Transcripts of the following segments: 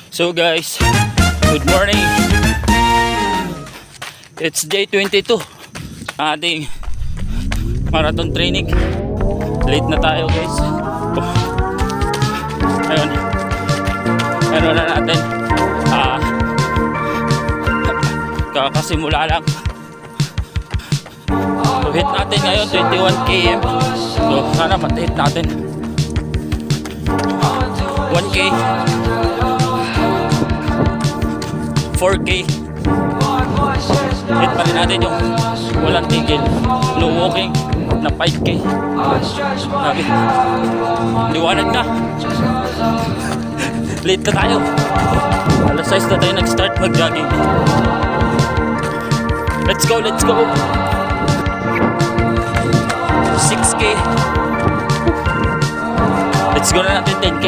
So guys, good morning. It's day 22 ating marathon training. Late na tayo guys. Ayun, ano na natin, kakasimula lang. So hit natin ngayon 21 km. So sana mat-hit natin 1k, 4k. Hit pa rin natin yung walang tigil, no walking na 5k. Sabi, liwanag na. Late na tayo. Alas 6 na tayo nag-start mag-jogging. Let's go, let's go. 6k. Let's go na natin 10k.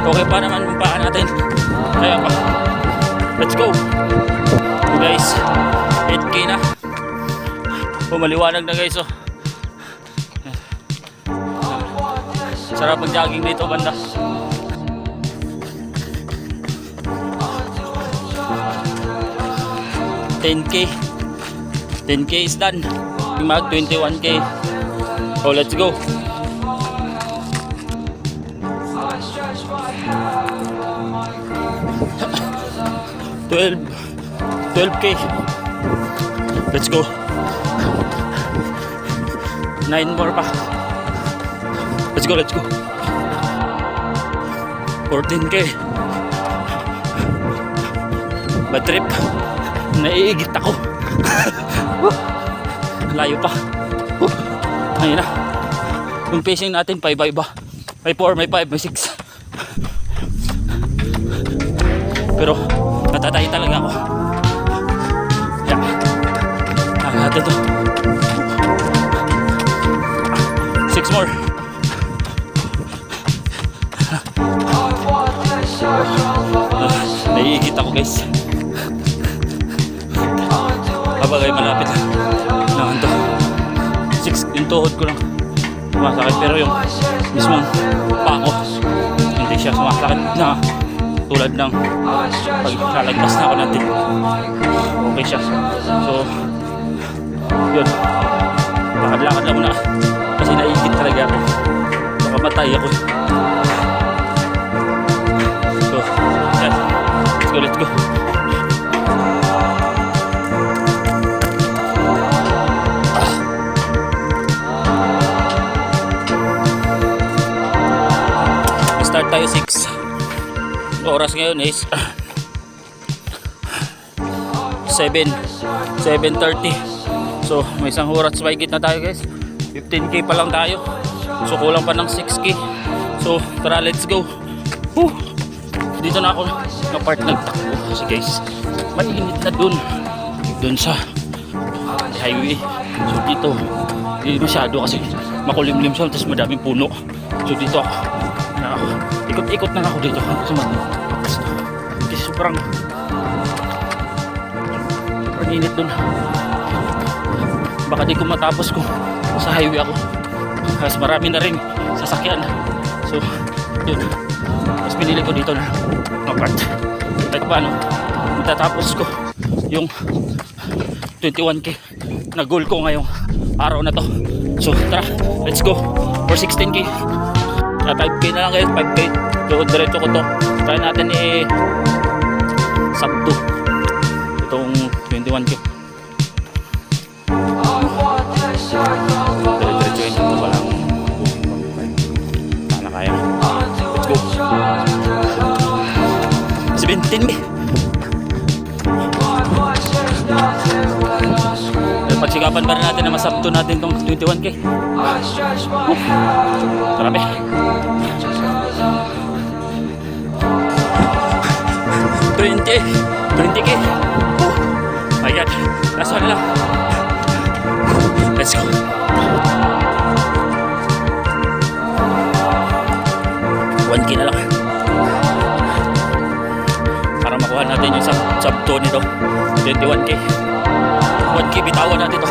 Okay pa naman yung paa natin. Kaya pa. Let's go. Guys, 8k na. Maliwanag na guys, oh. Sarap mag-jogging dito banda. 10k is done. Mag 21k. So let's go. 12k. Let's go. 9 more pa. Let's go, let's go. 14k. Bad trip. Naiigit ako. Layo pa. Ayun na. Yung pacing natin, paiba-iba. May 4, may 5, may 6. Pero natatay talaga ako. Yeah. Natin to. 6 more. Naiigit ako guys. Habagay malapit naman to. 6 yung tuhod ko lang sumasakit, pero yung mismong pako hindi siya sumasakit na tulad ng pag lalagpas na ako natin. Okay siya. So yun, lakad-lakad lang muna kasi naiigit talaga ako, baka matay ako. So yan, let's go, let's go. Start tayo 6. Oras ngayon is 7:30. So may isang oras mahigit na tayo guys. 15k pa lang tayo. So kulang pa ng 6k. So tara, let's go. Dito na ako na part nagtakbo kasi guys, mainit na dun sa highway. So dito hindi masyado kasi makulimlim siya, tapos madaming puno. So dito ako ikot-ikot na ako dito kasi sobrang init dun. Baka di ko matapos kung sa highway ako, kasi marami na rin sasakyan. So yun, mas pinili ko dito na part. Kahit paano matatapos ko yung 21k na goal ko ngayong araw na to. So tara, let's go for 16k. 5k na lang guys, 5k. So diretso ko to. Try natin sakto itong 21k. Diretso ito pa lang. Sana kaya. Let's go. 17k. Pagsikapan pa rin natin na masabto natin itong 21k. Marami. 20k. My God, last one lang. Let's go. One k na lang para makuha natin yung sabto nito. 21k. 1k, bitawan natin ito.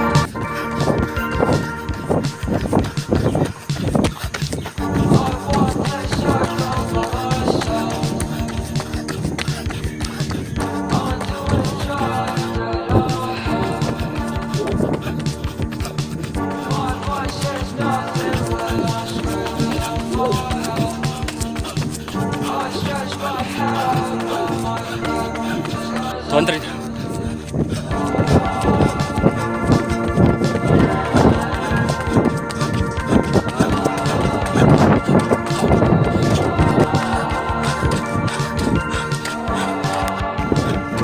200.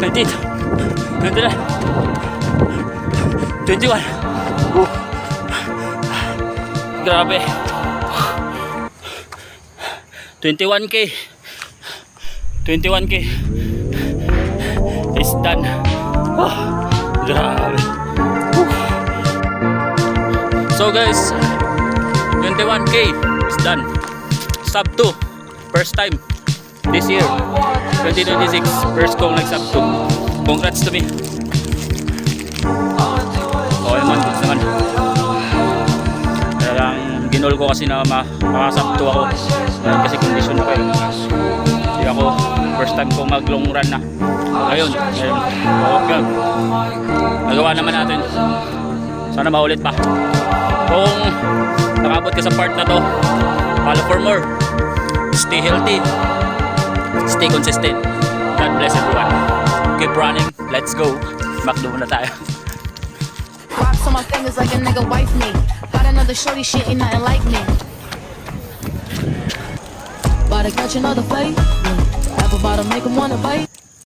Nanti 21. Grabe. 21k. 21k is done. Grabe. So guys, 21k is done. Sub 2. First time this year. 2026. First kong nag-sub 2. Congrats to me. Okay naman, good naman. Kaya lang, ginol ko kasi na makasub 2 ako. Kasi condition na kayo. Hindi ako, first time kong mag-long run na. Ngayon, okay. Nagawa naman natin. Sana maulit pa. Kung nakabot ka sa part na to, follow for more. Stay healthy. Stay consistent. God bless everyone. Keep running. Let's go. Makdo muna tayo. Rocks on my fingers like a nigga wife me. Got another shorty, shit ain't nothing like me. About to catch another fight. Apple bottom make 'em wanna bite.